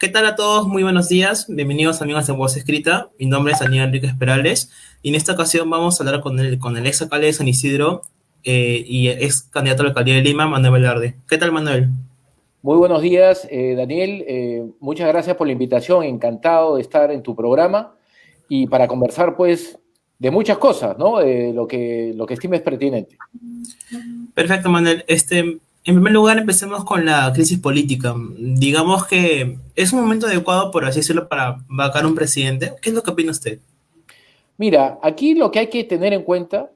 ¿Qué tal a todos? Muy buenos días. Bienvenidos amigos de Voz Escrita. Mi nombre es Daniel Enrique Perales y en esta ocasión vamos a hablar con el ex alcalde de San Isidro y ex candidato a la alcaldía de Lima, Manuel Velarde. ¿Qué tal, Manuel? Muy buenos días, Daniel. Muchas gracias por la invitación. Encantado de estar en tu programa y para conversar, pues, de muchas cosas, ¿no? De lo que estimes pertinente. Perfecto, Manuel. En primer lugar, empecemos con la crisis política. Digamos que es un momento adecuado, por así decirlo, para vacar un presidente. ¿Qué es lo que opina usted? Mira, aquí lo que hay que tener en cuenta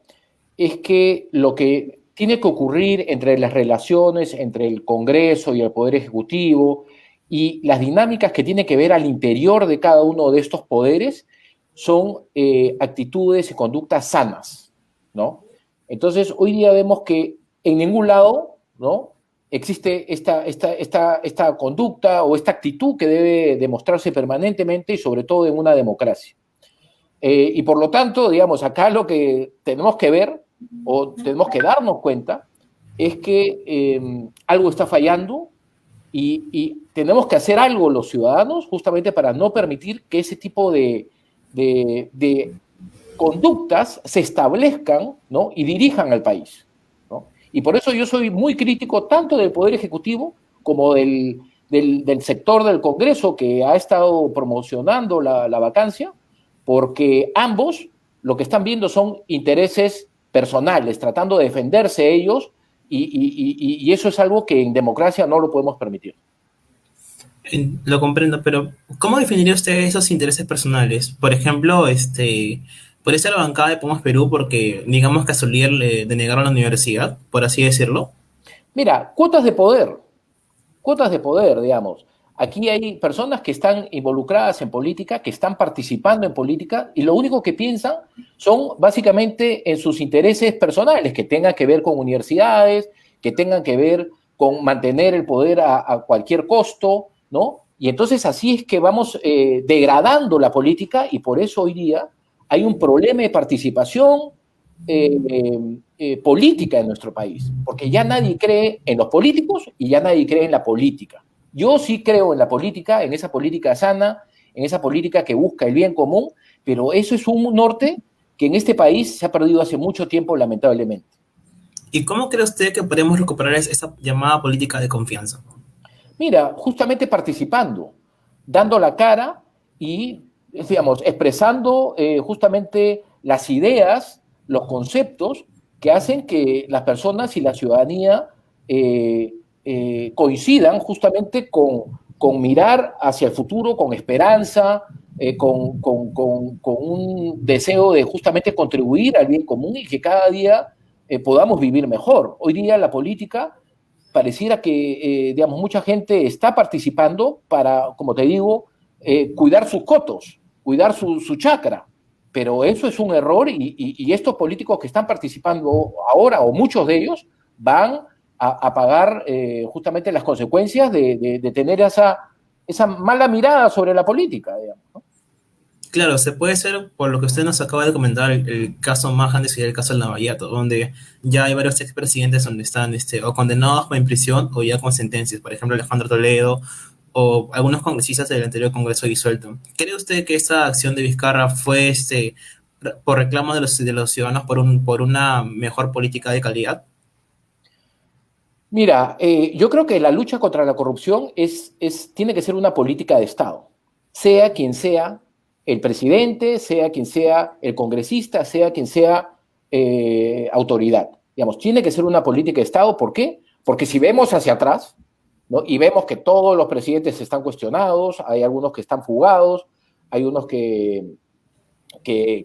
es que lo que tiene que ocurrir entre las relaciones entre el Congreso y el Poder Ejecutivo y las dinámicas que tiene que ver al interior de cada uno de estos poderes son actitudes y conductas sanas, ¿no? Entonces, hoy día vemos que en ningún lado, ¿no? Existe esta conducta o esta actitud que debe demostrarse permanentemente y sobre todo en una democracia. Y por lo tanto, digamos, acá lo que tenemos que ver o tenemos que darnos cuenta es que algo está fallando y tenemos que hacer algo los ciudadanos justamente para no permitir que ese tipo de conductas se establezcan, ¿no? Y dirijan al país, ¿no? Y por eso yo soy muy crítico tanto del Poder Ejecutivo como del sector del Congreso que ha estado promocionando la vacancia, porque ambos lo que están viendo son intereses personales, tratando de defenderse ellos, y eso es algo que en democracia no lo podemos permitir. Lo comprendo, pero ¿cómo definiría usted esos intereses personales? Por ejemplo, puede ser la bancada de Podemos Perú porque digamos que a Solier le denegaron la universidad, por así decirlo. Mira, cuotas de poder, digamos. Aquí hay personas que están involucradas en política, que están participando en política y lo único que piensan son básicamente en sus intereses personales, que tengan que ver con universidades, que tengan que ver con mantener el poder a cualquier costo, ¿no? Y entonces así es que vamos degradando la política y por eso hoy día hay un problema de participación política en nuestro país, porque ya nadie cree en los políticos y ya nadie cree en la política. Yo sí creo en la política, en esa política sana, en esa política que busca el bien común, pero eso es un norte que en este país se ha perdido hace mucho tiempo, lamentablemente. ¿Y cómo cree usted que podemos recuperar esa llamada política de confianza? Mira, justamente participando, dando la cara y, digamos, expresando justamente las ideas, los conceptos que hacen que las personas y la ciudadanía coincidan justamente con mirar hacia el futuro, con esperanza, con un deseo de justamente contribuir al bien común y que cada día podamos vivir mejor. Hoy día la política pareciera que, digamos, mucha gente está participando para, como te digo, cuidar sus cotos, cuidar su chakra. Pero eso es un error y estos políticos que están participando ahora, o muchos de ellos, van a pagar justamente las consecuencias de tener esa mala mirada sobre la política, digamos, ¿no? Claro, se puede ser, por lo que usted nos acaba de comentar, el caso más grande sería el caso del Lavallato, donde ya hay varios expresidentes donde están o condenados o en prisión o ya con sentencias, por ejemplo Alejandro Toledo o algunos congresistas del anterior Congreso disuelto. ¿Cree usted que esta acción de Vizcarra fue por reclamo de los ciudadanos por una mejor política de calidad? Mira, yo creo que la lucha contra la corrupción tiene que ser una política de Estado, sea quien sea el presidente, sea quien sea el congresista, sea quien sea autoridad. Digamos, tiene que ser una política de Estado. ¿Por qué? Porque si vemos hacia atrás, ¿no? Y vemos que todos los presidentes están cuestionados, hay algunos que están fugados, hay unos que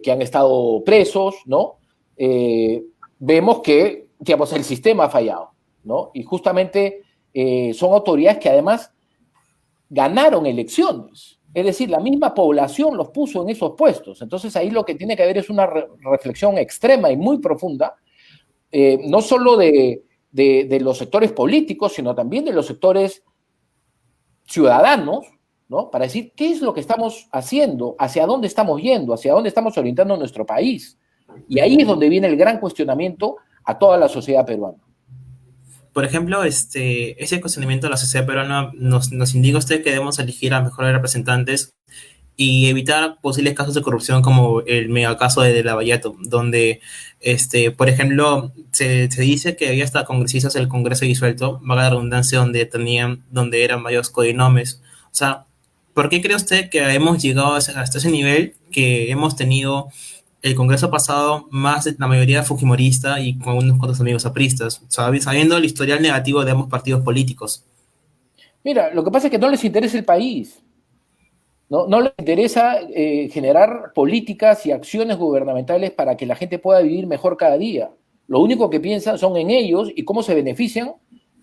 han estado presos, ¿no? Vemos que, digamos, el sistema ha fallado, ¿no? Y justamente son autoridades que además ganaron elecciones. Es decir, la misma población los puso en esos puestos. Entonces ahí lo que tiene que haber es una reflexión extrema y muy profunda, no solo de los sectores políticos, sino también de los sectores ciudadanos, ¿no? Para decir qué es lo que estamos haciendo, hacia dónde estamos yendo, hacia dónde estamos orientando nuestro país. Y ahí es donde viene el gran cuestionamiento a toda la sociedad peruana. por ejemplo, ese cuestionamiento de la sociedad peruana nos indica usted que debemos elegir a mejores representantes y evitar posibles casos de corrupción como el megacaso de Lavallato, donde, por ejemplo, se dice que había hasta congresistas del Congreso disuelto, vaga la redundancia, donde eran varios codinomes. O sea, ¿por qué cree usted que hemos llegado hasta ese nivel que hemos tenido el Congreso pasado más de la mayoría fujimorista y con unos cuantos amigos apristas, sabiendo el historial negativo de ambos partidos políticos? Mira, lo que pasa es que no les interesa el país. No les interesa generar políticas y acciones gubernamentales para que la gente pueda vivir mejor cada día. Lo único que piensan son en ellos y cómo se benefician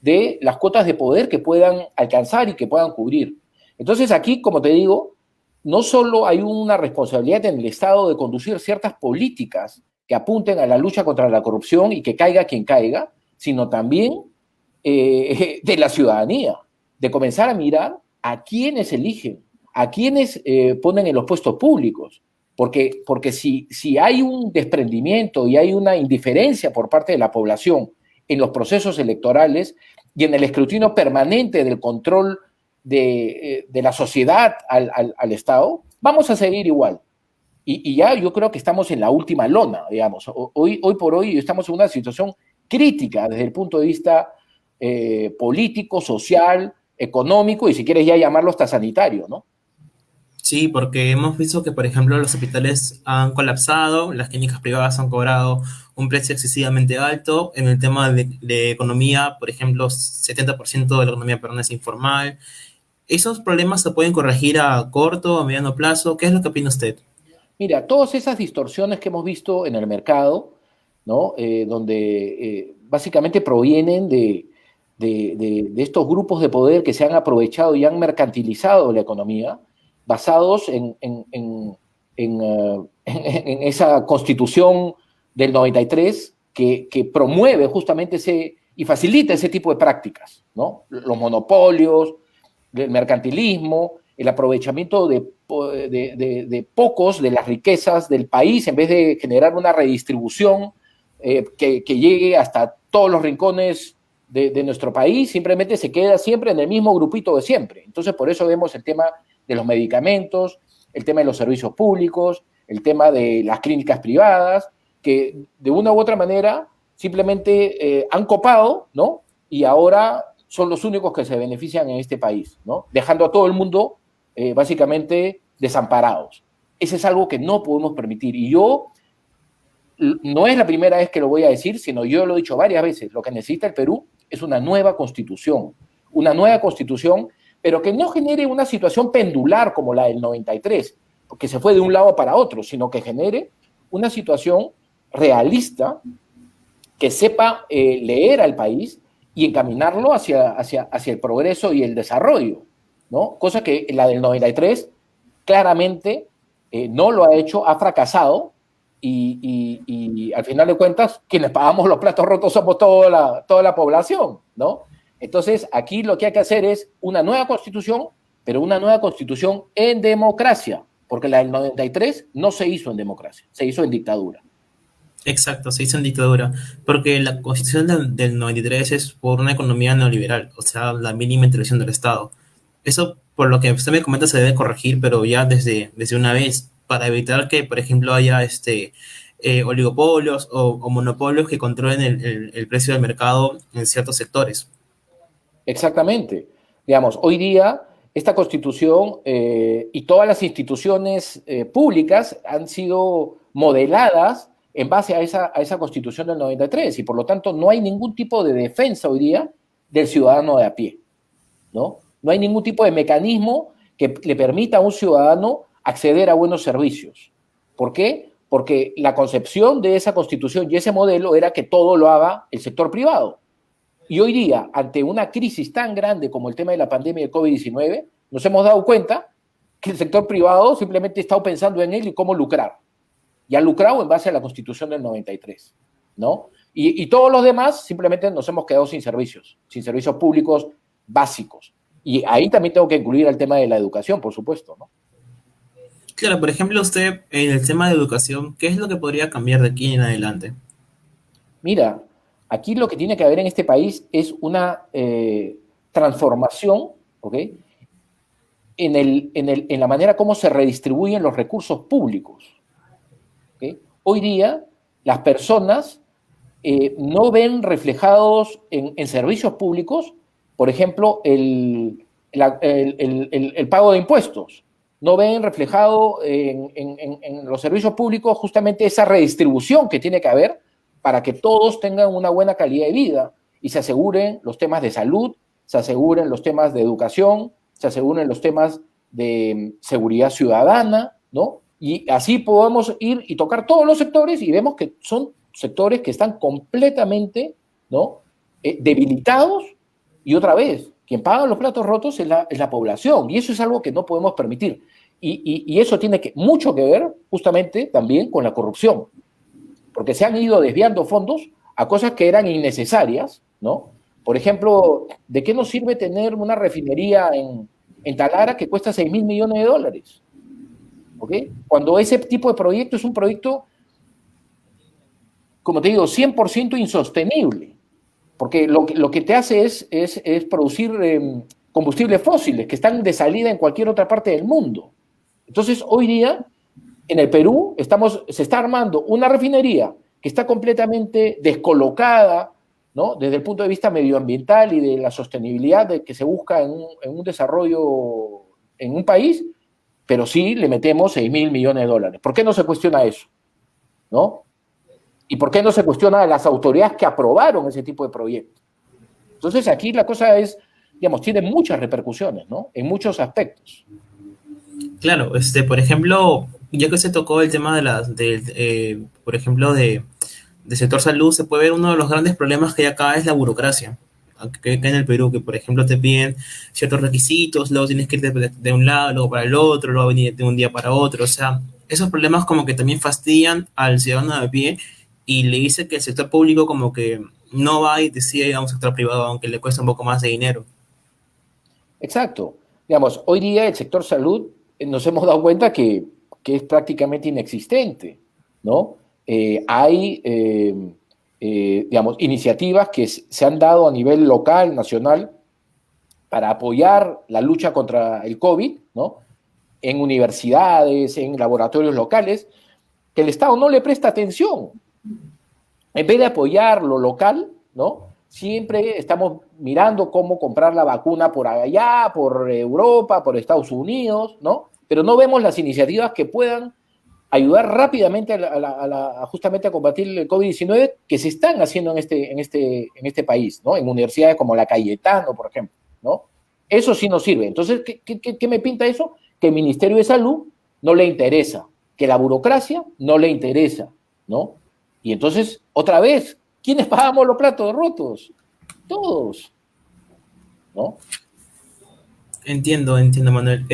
de las cuotas de poder que puedan alcanzar y que puedan cubrir. Entonces aquí, como te digo, no solo hay una responsabilidad en el Estado de conducir ciertas políticas que apunten a la lucha contra la corrupción y que caiga quien caiga, sino también de la ciudadanía, de comenzar a mirar a quiénes eligen, a quienes ponen en los puestos públicos. Porque si hay un desprendimiento y hay una indiferencia por parte de la población en los procesos electorales y en el escrutinio permanente del control de la sociedad al Estado, vamos a seguir igual. Y ya yo creo que estamos en la última lona, digamos. Hoy por hoy estamos en una situación crítica desde el punto de vista político, social, económico y si quieres ya llamarlo hasta sanitario, ¿no? Sí, porque hemos visto que, por ejemplo, los hospitales han colapsado, las clínicas privadas han cobrado un precio excesivamente alto. En el tema de economía, por ejemplo, 70% de la economía peruana es informal. ¿Esos problemas se pueden corregir a corto o mediano plazo? ¿Qué es lo que opina usted? Mira, todas esas distorsiones que hemos visto en el mercado, ¿no? Donde básicamente provienen de estos grupos de poder que se han aprovechado y han mercantilizado la economía, basados en esa constitución del 93 que promueve justamente y facilita ese tipo de prácticas, ¿no? Los monopolios, el mercantilismo, el aprovechamiento de pocos de las riquezas del país en vez de generar una redistribución que llegue hasta todos los rincones de nuestro país, simplemente se queda siempre en el mismo grupito de siempre. Entonces, por eso vemos el tema de los medicamentos, el tema de los servicios públicos, el tema de las clínicas privadas, que de una u otra manera simplemente han copado, ¿no? Y ahora son los únicos que se benefician en este país, ¿no? Dejando a todo el mundo básicamente desamparados. Ese es algo que no podemos permitir. Y yo, no es la primera vez que lo voy a decir, sino yo lo he dicho varias veces, lo que necesita el Perú es una nueva constitución, pero que no genere una situación pendular como la del 93, porque se fue de un lado para otro, sino que genere una situación realista que sepa leer al país y encaminarlo hacia el progreso y el desarrollo, ¿no? Cosa que la del 93 claramente no lo ha hecho, ha fracasado y al final de cuentas quienes pagamos los platos rotos somos toda la población, ¿no? Entonces aquí lo que hay que hacer es una nueva constitución, pero una nueva constitución en democracia, porque la del 93 no se hizo en democracia, se hizo en dictadura. Exacto, se hizo en dictadura, porque la constitución del 93 es por una economía neoliberal, o sea, la mínima intervención del Estado. Eso, por lo que usted me comenta, se debe corregir, pero ya desde una vez, para evitar que, por ejemplo, haya oligopolios o monopolios que controlen el precio del mercado en ciertos sectores. Exactamente. Digamos, hoy día esta constitución y todas las instituciones públicas han sido modeladas en base a esa constitución del 93 y por lo tanto no hay ningún tipo de defensa hoy día del ciudadano de a pie, ¿no? No hay ningún tipo de mecanismo que le permita a un ciudadano acceder a buenos servicios. ¿Por qué? Porque la concepción de esa constitución y ese modelo era que todo lo haga el sector privado. Y hoy día, ante una crisis tan grande como el tema de la pandemia de COVID-19, nos hemos dado cuenta que el sector privado simplemente ha estado pensando en él y cómo lucrar. Y ha lucrado en base a la Constitución del 93, ¿no? Y todos los demás simplemente nos hemos quedado sin servicios públicos básicos. Y ahí también tengo que incluir el tema de la educación, por supuesto, ¿no? Claro, por ejemplo, usted en el tema de educación, ¿qué es lo que podría cambiar de aquí en adelante? Mira, Aquí lo que tiene que haber en este país es una transformación, ¿ok? En la manera como se redistribuyen los recursos públicos. ¿Okay? Hoy día, las personas no ven reflejados en servicios públicos, por ejemplo, el pago de impuestos. No ven reflejado en los servicios públicos justamente esa redistribución que tiene que haber para que todos tengan una buena calidad de vida y se aseguren los temas de salud, se aseguren los temas de educación, se aseguren los temas de seguridad ciudadana, ¿no? Y así podemos ir y tocar todos los sectores y vemos que son sectores que están completamente, ¿no? Debilitados, y otra vez, quien paga los platos rotos es la población, y eso es algo que no podemos permitir. Y eso tiene mucho que ver justamente también con la corrupción, porque se han ido desviando fondos a cosas que eran innecesarias, ¿no? Por ejemplo, ¿de qué nos sirve tener una refinería en Talara que cuesta 6.000 millones de dólares? ¿Okay? Cuando ese tipo de proyecto es un proyecto, como te digo, 100% insostenible, porque lo que te hace es producir combustibles fósiles que están de salida en cualquier otra parte del mundo. Entonces, hoy día, en el Perú, se está armando una refinería que está completamente descolocada, ¿no? Desde el punto de vista medioambiental y de la sostenibilidad que se busca en un desarrollo en un país, pero sí le metemos 6.000 millones de dólares. ¿Por qué no se cuestiona eso? ¿No? ¿Y por qué no se cuestiona a las autoridades que aprobaron ese tipo de proyectos? Entonces aquí la cosa es, digamos, tiene muchas repercusiones, ¿no? En muchos aspectos. Claro, por ejemplo, ya que se tocó el tema por ejemplo, de sector salud, se puede ver uno de los grandes problemas que hay acá es la burocracia. Que en el Perú, que por ejemplo te piden ciertos requisitos, luego tienes que ir de un lado, luego para el otro, luego venir de un día para otro. O sea, esos problemas como que también fastidian al ciudadano de pie y le dice que el sector público como que no va y decide ir a un sector privado, aunque le cuesta un poco más de dinero. Exacto. Digamos, hoy día el sector salud nos hemos dado cuenta que es prácticamente inexistente, ¿no? Hay, digamos, iniciativas que se han dado a nivel local, nacional, para apoyar la lucha contra el COVID, ¿no? En universidades, en laboratorios locales, que el Estado no le presta atención. En vez de apoyar lo local, ¿no? Siempre estamos mirando cómo comprar la vacuna por allá, por Europa, por Estados Unidos, ¿no? Pero no vemos las iniciativas que puedan ayudar rápidamente justamente a combatir el COVID-19 que se están haciendo en este país, ¿no? En universidades como la Cayetano, por ejemplo, ¿no? Eso sí nos sirve. Entonces, ¿qué me pinta eso? Que el Ministerio de Salud no le interesa, que la burocracia no le interesa, ¿no? Y entonces, otra vez, ¿quiénes pagamos los platos rotos? Todos, ¿no? Entiendo, Manuel.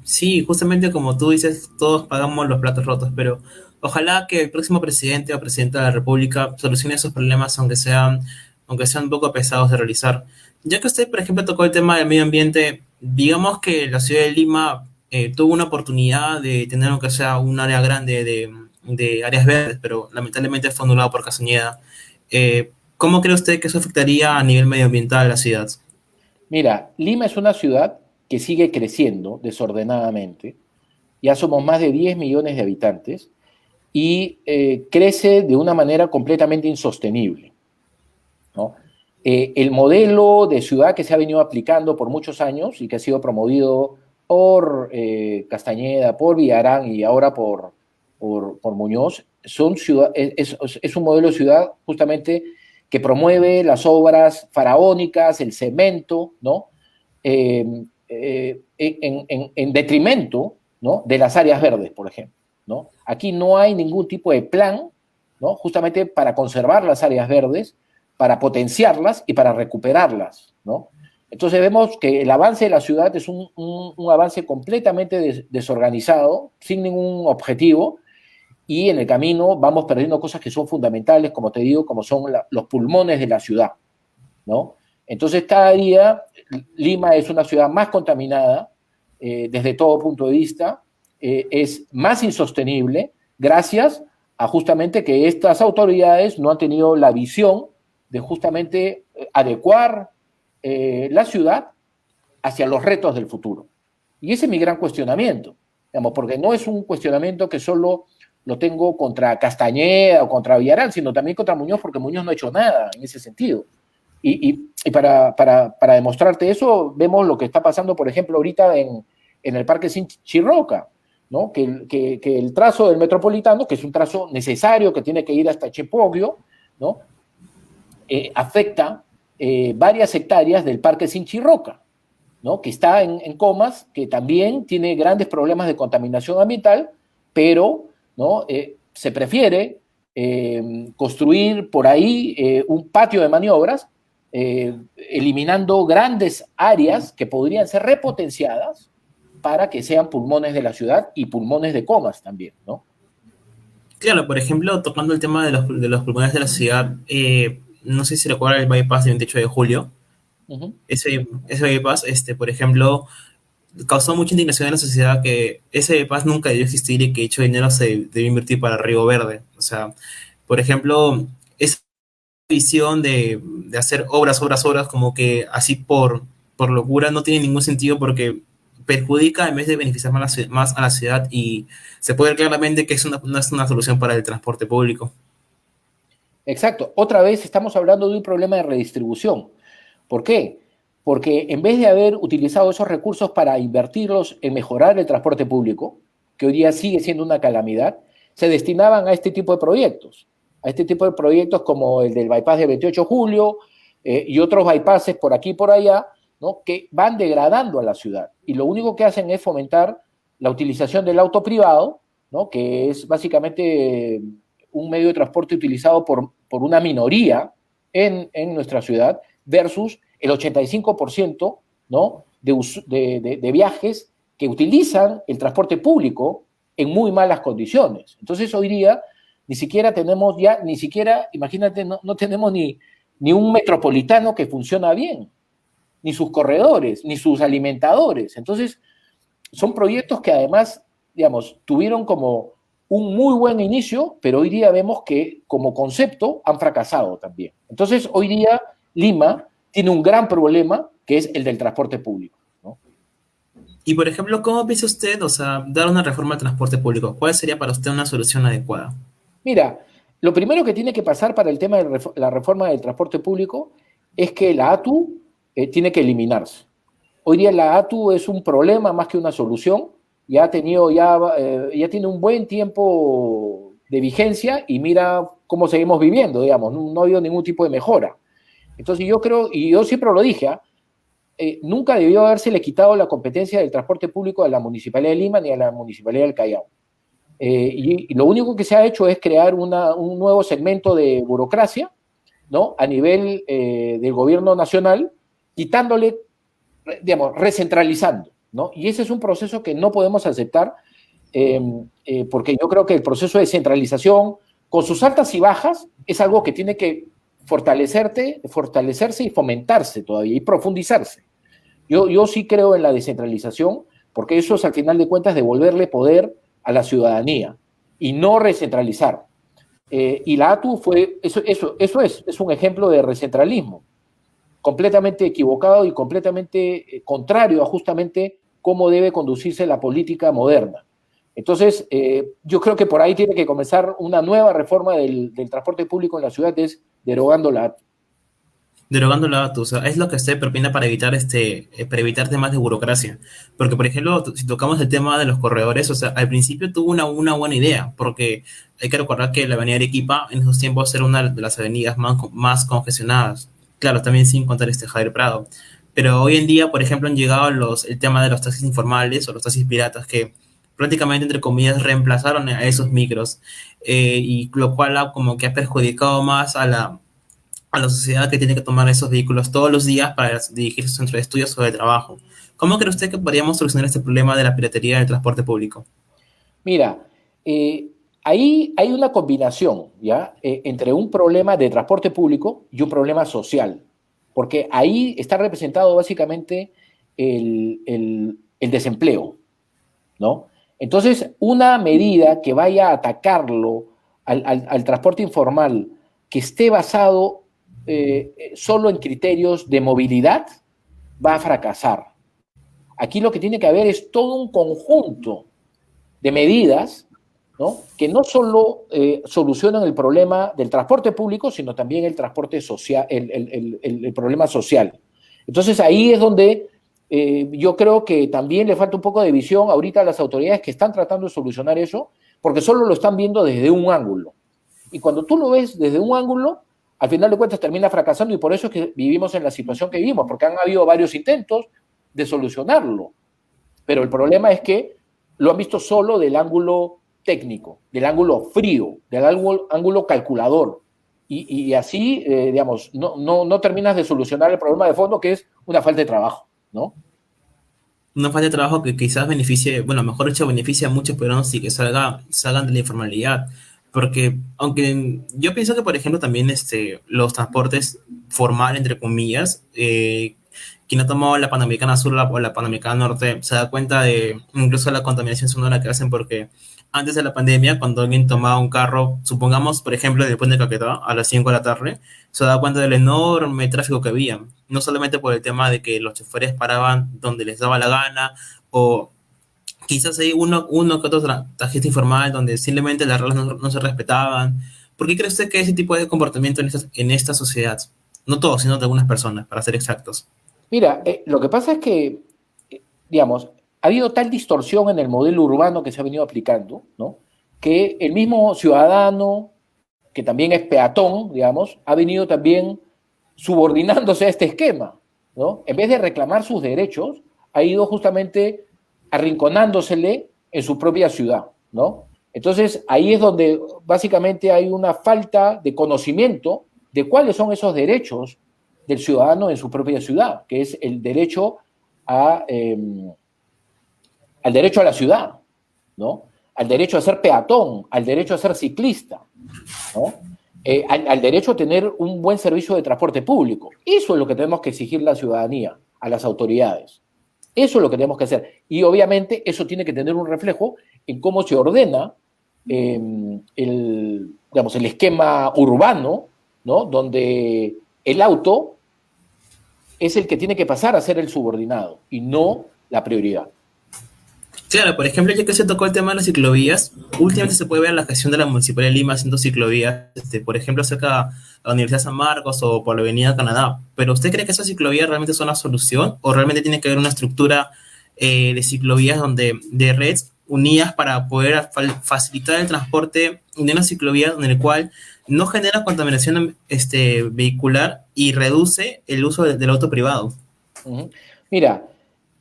Sí, justamente como tú dices, todos pagamos los platos rotos, pero ojalá que el próximo presidente o presidenta de la República solucione esos problemas, aunque sean un poco pesados de realizar. Ya que usted, por ejemplo, tocó el tema del medio ambiente, digamos que la ciudad de Lima tuvo una oportunidad de tener, aunque sea un área grande de áreas verdes, pero lamentablemente fue anulado por Castañeda. ¿Cómo cree usted que eso afectaría a nivel medioambiental a la ciudad? Mira, Lima es una ciudad que sigue creciendo desordenadamente. Ya somos más de 10 millones de habitantes y crece de una manera completamente insostenible, ¿no? El modelo de ciudad que se ha venido aplicando por muchos años y que ha sido promovido por Castañeda, por Villarán y ahora por Muñoz, es un modelo de ciudad justamente que promueve las obras faraónicas, el cemento, ¿no? En detrimento, ¿no? De las áreas verdes, por ejemplo, ¿no? Aquí no hay ningún tipo de plan, ¿no? Justamente para conservar las áreas verdes, para potenciarlas y para recuperarlas, ¿no? Entonces vemos que el avance de la ciudad es un avance completamente desorganizado, sin ningún objetivo, y en el camino vamos perdiendo cosas que son fundamentales, como te digo, como son los pulmones de la ciudad, ¿no? Entonces cada día Lima es una ciudad más contaminada desde todo punto de vista, es más insostenible gracias a justamente que estas autoridades no han tenido la visión de justamente adecuar la ciudad hacia los retos del futuro. Y ese es mi gran cuestionamiento, digamos, porque no es un cuestionamiento que solo lo tengo contra Castañeda o contra Villarán, sino también contra Muñoz, porque Muñoz no ha hecho nada en ese sentido. Y para demostrarte eso, vemos lo que está pasando, por ejemplo, ahorita en el Parque Chirroca, ¿no? Que el trazo del Metropolitano, que es un trazo necesario, que tiene que ir hasta Chepoglio, ¿no? Afecta varias hectáreas del Parque Chirroca, ¿no? Que está en comas, que también tiene grandes problemas de contaminación ambiental, pero, ¿no? Se prefiere construir por ahí un patio de maniobras, eliminando grandes áreas que podrían ser repotenciadas para que sean pulmones de la ciudad y pulmones de comas también, ¿no? Claro, por ejemplo, tocando el tema de los pulmones de la ciudad, no sé si recuerda el bypass del 28 de julio. Ese bypass, por ejemplo, causó mucha indignación en la sociedad que ese bypass nunca debió existir y que dicho dinero se debió invertir para Río Verde. O sea, por ejemplo, esa visión de hacer obras, como que así por locura no tiene ningún sentido porque perjudica en vez de beneficiar más a la ciudad y se puede ver claramente que no es una solución para el transporte público. Exacto. Otra vez estamos hablando de un problema de redistribución. ¿Por qué? Porque en vez de haber utilizado esos recursos para invertirlos en mejorar el transporte público, que hoy día sigue siendo una calamidad, se destinaban a este tipo de proyectos. A este tipo de proyectos como el del bypass de 28 de julio y otros bypasses por aquí y por allá, ¿no? Que van degradando a la ciudad. Y lo único que hacen es fomentar la utilización del auto privado, ¿no? Que es básicamente un medio de transporte utilizado por una minoría en nuestra ciudad, versus el 85%, ¿no? de viajes que utilizan el transporte público en muy malas condiciones. Entonces hoy día ni siquiera tenemos ya, ni siquiera, imagínate, no tenemos ni un metropolitano que funciona bien, ni sus corredores, ni sus alimentadores. Entonces son proyectos que además, digamos, tuvieron como un muy buen inicio, pero hoy día vemos que como concepto han fracasado también. Entonces hoy día Lima tiene un gran problema que es el del transporte público, ¿no? Y por ejemplo, ¿cómo piensa usted, o sea, dar una reforma al transporte público? ¿Cuál sería para usted una solución adecuada? Mira, lo primero que tiene que pasar para el tema de la reforma del transporte público es que la ATU tiene que eliminarse. Hoy día la ATU es un problema más que una solución, ya tiene un buen tiempo de vigencia y mira cómo seguimos viviendo, digamos, no ha habido ningún tipo de mejora. Entonces yo creo, y yo siempre lo dije, nunca debió habérsele quitado la competencia del transporte público a la Municipalidad de Lima ni a la Municipalidad del Callao. Y lo único que se ha hecho es crear un nuevo segmento de burocracia, ¿no? A nivel del gobierno nacional, quitándole, digamos, recentralizando, ¿no? Y ese es un proceso que no podemos aceptar, porque yo creo que el proceso de centralización, con sus altas y bajas, es algo que tiene que fortalecerse y fomentarse todavía y profundizarse. Yo sí creo en la descentralización, porque eso es al final de cuentas devolverle poder a la ciudadanía y no recentralizar. Y la ATU es un ejemplo de recentralismo, completamente equivocado y completamente contrario a justamente cómo debe conducirse la política moderna. Entonces, yo creo que por ahí tiene que comenzar una nueva reforma del transporte público en la ciudad, es derogando la ATU. Derogando la ATU, o sea, es lo que usted propone para evitar temas de burocracia. Porque, por ejemplo, si tocamos el tema de los corredores, o sea, al principio tuvo una buena idea, porque hay que recordar que la avenida Arequipa en esos tiempos era una de las avenidas más congestionadas. Claro, también sin contar Javier Prado. Pero hoy en día, por ejemplo, han llegado el tema de los taxis informales o los taxis piratas que prácticamente, entre comillas, reemplazaron a esos micros, y lo cual como que ha perjudicado más a la sociedad que tiene que tomar esos vehículos todos los días para dirigirse a su centro de estudios o de trabajo. ¿Cómo cree usted que podríamos solucionar este problema de la piratería del transporte público? Mira, ahí hay una combinación, ¿ya? Entre un problema de transporte público y un problema social, porque ahí está representado básicamente el desempleo, ¿no? Entonces, una medida que vaya a atacarlo al transporte informal, que esté basado solo en criterios de movilidad va a fracasar. Aquí lo que tiene que haber es todo un conjunto de medidas, ¿no?, que no solo solucionan el problema del transporte público, sino también el transporte social, el problema social. Entonces ahí es donde yo creo que también le falta un poco de visión ahorita a las autoridades que están tratando de solucionar eso, porque solo lo están viendo desde un ángulo. Y cuando tú lo ves desde un ángulo, al final de cuentas termina fracasando, y por eso es que vivimos en la situación que vivimos, porque han habido varios intentos de solucionarlo. Pero el problema es que lo han visto solo del ángulo técnico, del ángulo frío, del ángulo calculador. Y así, digamos, no terminas de solucionar el problema de fondo, que es una falta de trabajo, ¿no? Una falta de trabajo que quizás beneficie, bueno, mejor dicho, beneficia a muchos peruanos y que salgan de la informalidad. Porque, aunque yo pienso que, por ejemplo, también los transportes formales, entre comillas, quien ha tomado la Panamericana Sur o la Panamericana Norte se da cuenta de incluso la contaminación sonora que hacen, porque antes de la pandemia, cuando alguien tomaba un carro, supongamos, por ejemplo, del puente de Caquetá a las 5 de la tarde, se da cuenta del enorme tráfico que había. No solamente por el tema de que los choferes paraban donde les daba la gana, o quizás hay uno que otro taxista informal donde simplemente las reglas no se respetaban. ¿Por qué cree usted que ese tipo de comportamiento en esta sociedad? No todos, sino de algunas personas, para ser exactos. Mira, lo que pasa es que, digamos, ha habido tal distorsión en el modelo urbano que se ha venido aplicando, ¿no?, que el mismo ciudadano, que también es peatón, digamos, ha venido también subordinándose a este esquema, ¿no? En vez de reclamar sus derechos, ha ido justamente arrinconándosele en su propia ciudad, ¿no? Entonces, ahí es donde básicamente hay una falta de conocimiento de cuáles son esos derechos del ciudadano en su propia ciudad, que es el derecho al derecho a la ciudad, ¿no?, al derecho a ser peatón, al derecho a ser ciclista, ¿no?, al derecho a tener un buen servicio de transporte público. Eso es lo que tenemos que exigir la ciudadanía, a las autoridades. Eso es lo que tenemos que hacer. Y obviamente eso tiene que tener un reflejo en cómo se ordena digamos, el esquema urbano, ¿no?, donde el auto es el que tiene que pasar a ser el subordinado y no la prioridad. Claro, por ejemplo, ya que se tocó el tema de las ciclovías, últimamente se puede ver la gestión de la Municipalidad de Lima haciendo ciclovías, por ejemplo, cerca de la Universidad de San Marcos o por la Avenida Canadá. ¿Pero usted cree que esas ciclovías realmente son la solución o realmente tiene que haber una estructura de ciclovías de redes unidas para poder facilitar el transporte de una ciclovía en el cual no genera contaminación vehicular y reduce el uso del auto privado? Mira,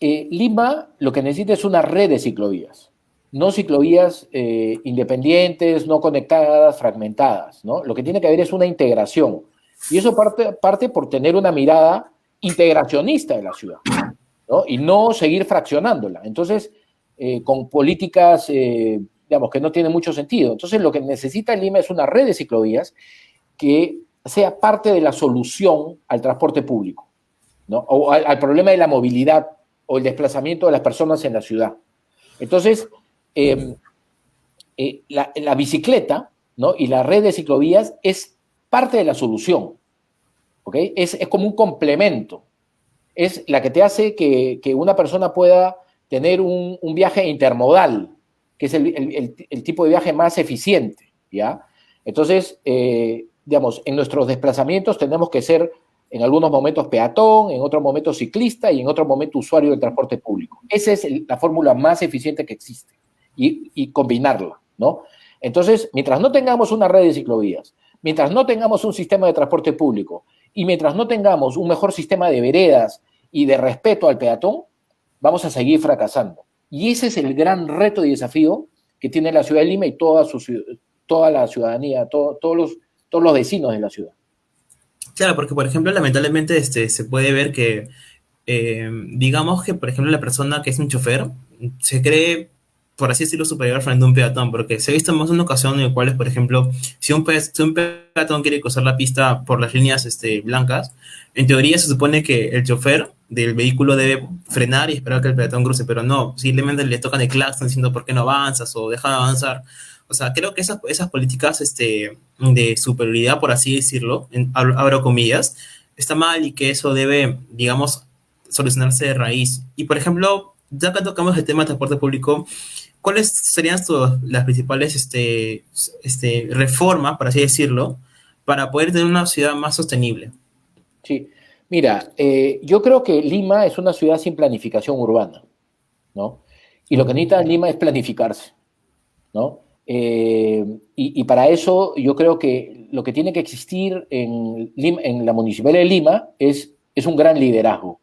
Lima lo que necesita es una red de ciclovías, no ciclovías independientes, no conectadas, fragmentadas, ¿no? Lo que tiene que haber es una integración. Y eso parte por tener una mirada integracionista de la ciudad, ¿no?, y no seguir fraccionándola. Entonces, con políticas, digamos, que no tienen mucho sentido. Entonces, lo que necesita Lima es una red de ciclovías que sea parte de la solución al transporte público, ¿no?, o al problema de la movilidad o el desplazamiento de las personas en la ciudad. Entonces, la bicicleta, ¿no?, y la red de ciclovías es parte de la solución, ¿ok? Es como un complemento. Es la que te hace que una persona pueda tener un viaje intermodal, que es el tipo de viaje más eficiente, ¿ya? Entonces, digamos, en nuestros desplazamientos tenemos que ser en algunos momentos peatón, en otros momentos ciclista y en otro momento usuario del transporte público. Esa es la fórmula más eficiente que existe y combinarla, ¿no? Entonces, mientras no tengamos una red de ciclovías, mientras no tengamos un sistema de transporte público y mientras no tengamos un mejor sistema de veredas y de respeto al peatón, vamos a seguir fracasando. Y ese es el gran reto y desafío que tiene la ciudad de Lima y toda la ciudadanía, todos los vecinos de la ciudad. Claro, porque por ejemplo, lamentablemente se puede ver que, digamos que por ejemplo la persona que es un chofer se cree, por así decirlo, superior frente a un peatón, porque se ha visto más de una ocasión en la cual, por ejemplo, si un peatón quiere cruzar la pista por las líneas blancas, en teoría se supone que el chofer del vehículo debe frenar y esperar que el peatón cruce, pero no, simplemente le tocan el claxon diciendo por qué no avanzas o deja de avanzar, o sea, creo que esas políticas de superioridad, por así decirlo, abro comillas, está mal y que eso debe, digamos, solucionarse de raíz. Y, por ejemplo, ya que tocamos el tema de transporte público, ¿cuáles serían las principales reformas, por así decirlo, para poder tener una ciudad más sostenible? Sí, mira, yo creo que Lima es una ciudad sin planificación urbana, ¿no? Y lo que necesita Lima es planificarse, ¿no? Y para eso yo creo que lo que tiene que existir en la Municipalidad de Lima es un gran liderazgo,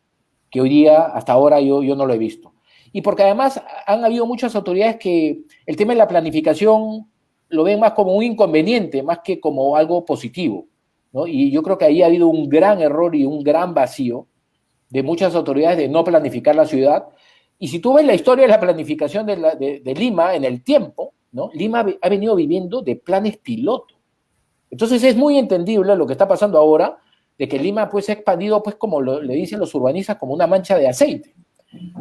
que hoy día, hasta ahora, yo no lo he visto. Y porque además han habido muchas autoridades que el tema de la planificación lo ven más como un inconveniente, más que como algo positivo, ¿no? Y yo creo que ahí ha habido un gran error y un gran vacío de muchas autoridades de no planificar la ciudad. Y si tú ves la historia de la planificación de Lima en el tiempo, ¿no? Lima ha venido viviendo de planes piloto. Entonces es muy entendible lo que está pasando ahora, de que Lima pues, se ha expandido, pues, como le dicen los urbanistas, como una mancha de aceite.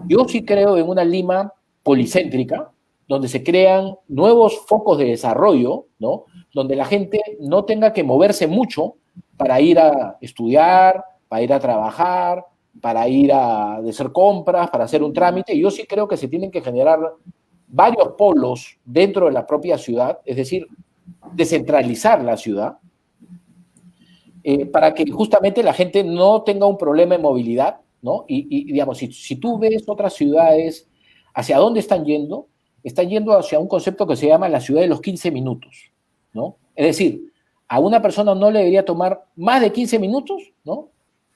Yo sí creo en una Lima policéntrica, donde se crean nuevos focos de desarrollo, ¿no? Donde la gente no tenga que moverse mucho para ir a estudiar, para ir a trabajar, para ir a hacer compras, para hacer un trámite. Yo sí creo que se tienen que generar varios polos dentro de la propia ciudad, es decir, descentralizar la ciudad, para que justamente la gente no tenga un problema de movilidad, ¿no? Digamos, si tú ves otras ciudades, ¿hacia dónde están yendo? Están yendo hacia un concepto que se llama la ciudad de los 15 minutos, ¿no? Es decir, a una persona no le debería tomar más de 15 minutos, ¿no?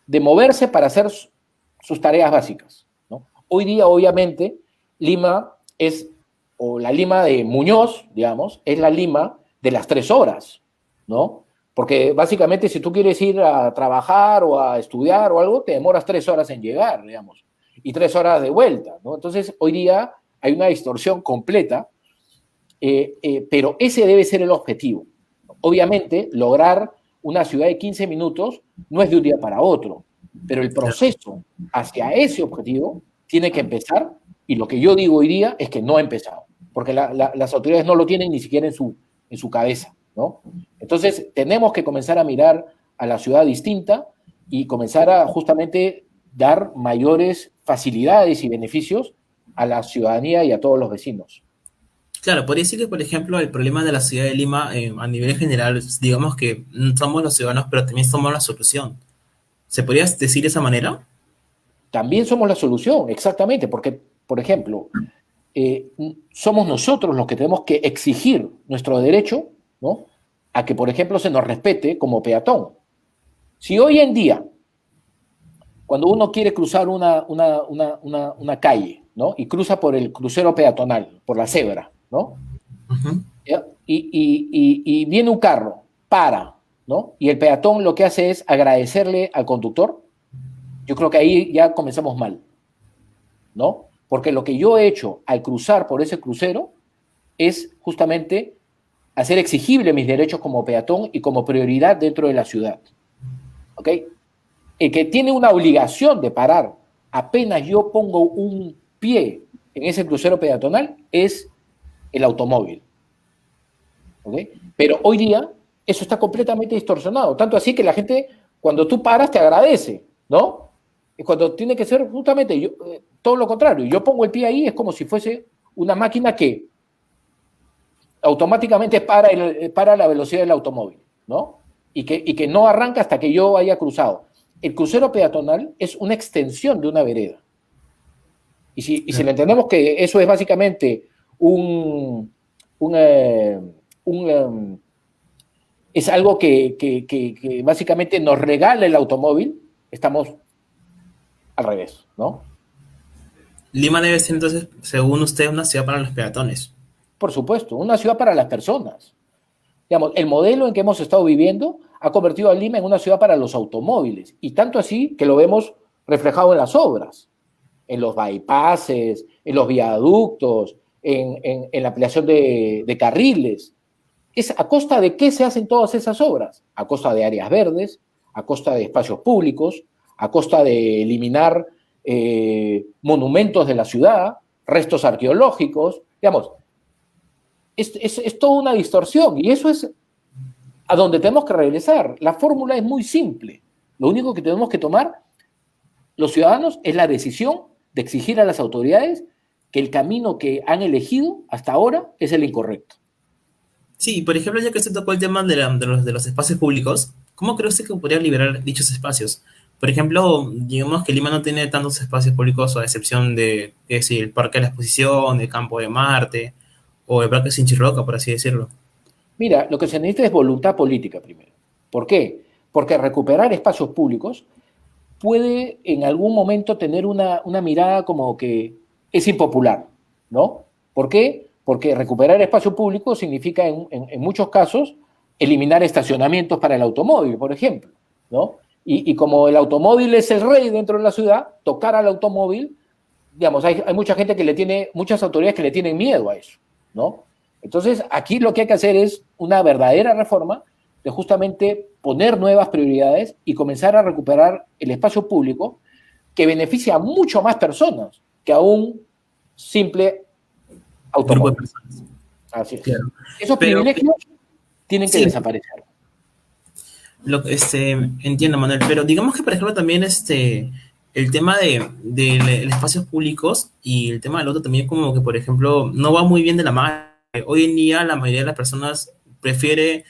De moverse para hacer sus tareas básicas, ¿no? Hoy día, obviamente, Lima es, o la Lima de Muñoz, digamos, es la Lima de las 3 horas, ¿no? Porque básicamente si tú quieres ir a trabajar o a estudiar o algo, te demoras 3 horas en llegar, digamos, y 3 horas de vuelta, ¿no? Entonces, hoy día hay una distorsión completa, pero ese debe ser el objetivo. Obviamente, lograr una ciudad de 15 minutos no es de un día para otro, pero el proceso hacia ese objetivo tiene que empezar, y lo que yo digo hoy día es que no ha empezado, porque las autoridades no lo tienen ni siquiera en su cabeza, ¿no? Entonces, tenemos que comenzar a mirar a la ciudad distinta y comenzar a justamente dar mayores facilidades y beneficios a la ciudadanía y a todos los vecinos. Claro, podría decir que, por ejemplo, el problema de la ciudad de Lima, a nivel general, digamos que somos los ciudadanos, pero también somos la solución. ¿Se podría decir de esa manera? También somos la solución, exactamente, porque, por ejemplo, somos nosotros los que tenemos que exigir nuestro derecho, ¿no? A que, por ejemplo, se nos respete como peatón. Si hoy en día, cuando uno quiere cruzar una calle, ¿no? Y cruza por el crucero peatonal, por la cebra, ¿no? Ujú. Y viene un carro, para, ¿no? Y el peatón lo que hace es agradecerle al conductor. Yo creo que ahí ya comenzamos mal, ¿no? Porque lo que yo he hecho al cruzar por ese crucero es justamente hacer exigible mis derechos como peatón y como prioridad dentro de la ciudad, ¿ok? El que tiene una obligación de parar apenas yo pongo un pie en ese crucero peatonal es el automóvil, ¿ok? Pero hoy día eso está completamente distorsionado, tanto así que la gente cuando tú paras te agradece, ¿no? Y cuando tiene que ser justamente todo lo contrario, yo pongo el pie ahí, es como si fuese una máquina que automáticamente para la velocidad del automóvil, ¿no? Y que no arranca hasta que yo haya cruzado. El crucero peatonal es una extensión de una vereda. Y si le entendemos que eso es básicamente un, eh, un es algo que básicamente nos regala el automóvil, estamos al revés, ¿no? Lima debe ser entonces, según usted, una ciudad para los peatones. Por supuesto, una ciudad para las personas. Digamos, el modelo en que hemos estado viviendo ha convertido a Lima en una ciudad para los automóviles, y tanto así que lo vemos reflejado en las obras, en los bypasses, en los viaductos, en la ampliación de carriles. ¿Es a costa de qué se hacen todas esas obras? A costa de áreas verdes, a costa de espacios públicos, a costa de eliminar monumentos de la ciudad, restos arqueológicos. Digamos, es toda una distorsión y eso es a donde tenemos que regresar. La fórmula es muy simple. Lo único que tenemos que tomar los ciudadanos es la decisión de exigir a las autoridades que el camino que han elegido hasta ahora es el incorrecto. Sí, por ejemplo, ya que se tocó el tema de los espacios públicos, ¿cómo cree usted que podría liberar dichos espacios? Por ejemplo, digamos que Lima no tiene tantos espacios públicos a excepción de, es decir, el Parque de la Exposición, el Campo de Marte o el Parque Sinchirroca, por así decirlo. Mira, lo que se necesita es voluntad política primero. ¿Por qué? Porque recuperar espacios públicos puede en algún momento tener una mirada como que es impopular, ¿no? ¿Por qué? Porque recuperar espacio público significa en muchos casos eliminar estacionamientos para el automóvil, por ejemplo, ¿no? Y como el automóvil es el rey dentro de la ciudad, tocar al automóvil, digamos, hay mucha gente que le tiene, muchas autoridades que le tienen miedo a eso, ¿no? Entonces, aquí lo que hay que hacer es una verdadera reforma de justamente poner nuevas prioridades y comenzar a recuperar el espacio público que beneficia a mucho más personas que a un simple Grupo de automóvil. personas. Así es. Claro. Esos Pero privilegios tienen que sí, desaparecer. entiendo, Manuel, pero digamos que, por ejemplo, también el tema de espacios públicos y el tema del auto también como que, por ejemplo, no va muy bien de la mano. Hoy en día la mayoría de las personas prefiere,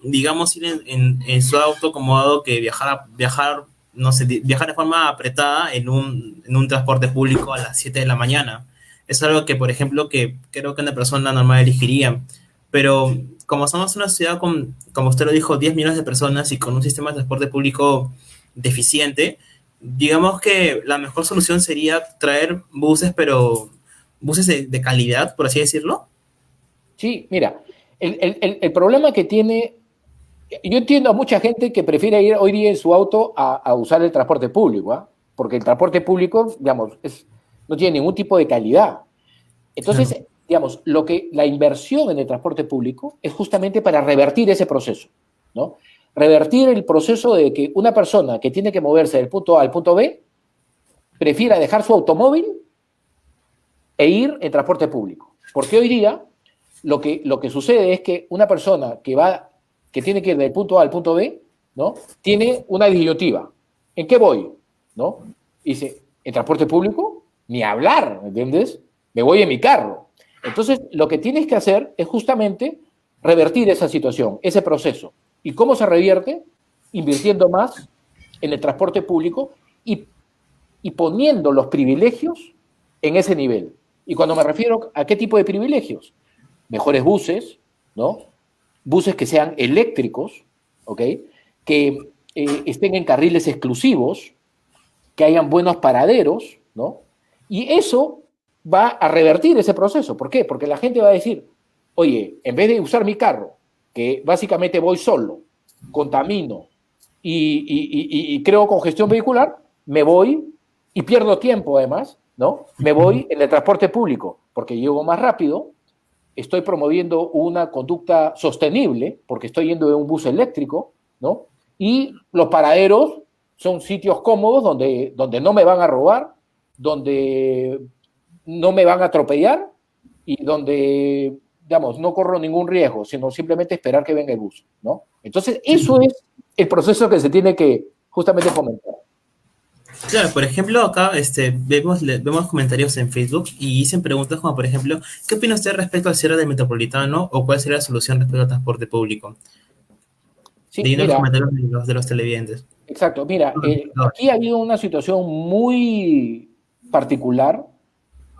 digamos, ir en su auto acomodado que viajar, no sé, viajar de forma apretada en un transporte público a las 7 de la mañana. Es algo que, por ejemplo, que creo que una persona normal elegiría. Pero como somos una ciudad con, como usted lo dijo, 10 millones de personas y con un sistema de transporte público deficiente, digamos que la mejor solución sería traer buses, pero buses de calidad, por así decirlo. Sí, mira, el problema que tiene, yo entiendo a mucha gente que prefiere ir hoy día en su auto a usar el transporte público, ¿ah? Porque el transporte público, digamos, no tiene ningún tipo de calidad. Claro. Entonces, digamos, la inversión en el transporte público es justamente para revertir ese proceso, ¿no? Revertir el proceso de que una persona que tiene que moverse del punto A al punto B prefiera dejar su automóvil e ir en transporte público. Porque hoy día lo que sucede es que una persona que tiene que ir del punto A al punto B, ¿no? Tiene una disyuntiva. ¿En qué voy? ¿No? Dice, ¿en transporte público? Ni hablar, ¿entiendes? Me voy en mi carro. Entonces, lo que tienes que hacer es justamente revertir esa situación, ese proceso. ¿Y cómo se revierte? Invirtiendo más en el transporte público y poniendo los privilegios en ese nivel. Y cuando me refiero a qué tipo de privilegios, mejores buses, ¿no? Buses que sean eléctricos, ¿ok? Que estén en carriles exclusivos, que hayan buenos paraderos, ¿no? Y eso va a revertir ese proceso. ¿Por qué? Porque la gente va a decir, oye, en vez de usar mi carro, que básicamente voy solo, contamino y creo congestión vehicular, me voy y pierdo tiempo además, ¿no? Me voy en el transporte público porque llego más rápido, estoy promoviendo una conducta sostenible porque estoy yendo de un bus eléctrico, ¿no? Y los paraderos son sitios cómodos donde no me van a robar, donde no me van a atropellar y donde, digamos, no corro ningún riesgo, sino simplemente esperar que venga el bus, ¿no? Entonces, eso es el proceso que se tiene que justamente fomentar. Claro, por ejemplo, acá vemos comentarios en Facebook y dicen preguntas como, por ejemplo, ¿qué opina usted respecto al cierre del metropolitano o cuál sería la solución respecto al transporte público? Sí, Leyendo los mira, comentarios de los televidentes. exacto, mira, aquí ha habido una situación muy particular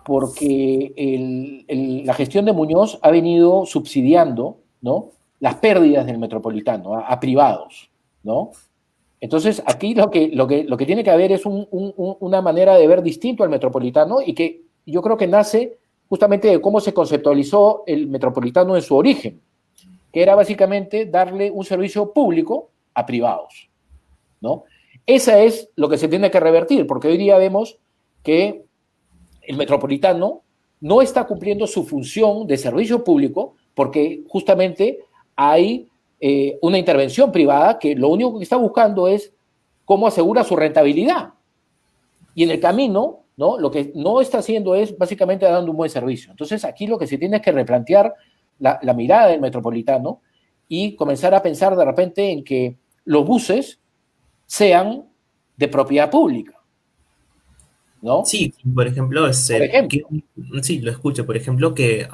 porque la gestión de Muñoz ha venido subsidiando, ¿no? Las pérdidas del metropolitano a privados, ¿no? Entonces, aquí lo que tiene que haber es una manera de ver distinto al metropolitano y que yo creo que nace justamente de cómo se conceptualizó el metropolitano en su origen, que era básicamente darle un servicio público a privados, ¿no? Esa es lo que se tiene que revertir, porque hoy día vemos que el metropolitano no está cumpliendo su función de servicio público porque justamente hay una intervención privada que lo único que está buscando es cómo asegura su rentabilidad. Y en el camino, ¿no? Lo que no está haciendo es básicamente dando un buen servicio. Entonces, aquí lo que se tiene es que replantear la mirada del metropolitano y comenzar a pensar de repente en que los buses sean de propiedad pública, ¿no? Sí, por ejemplo, Por ejemplo. sí, lo escucho, por ejemplo, que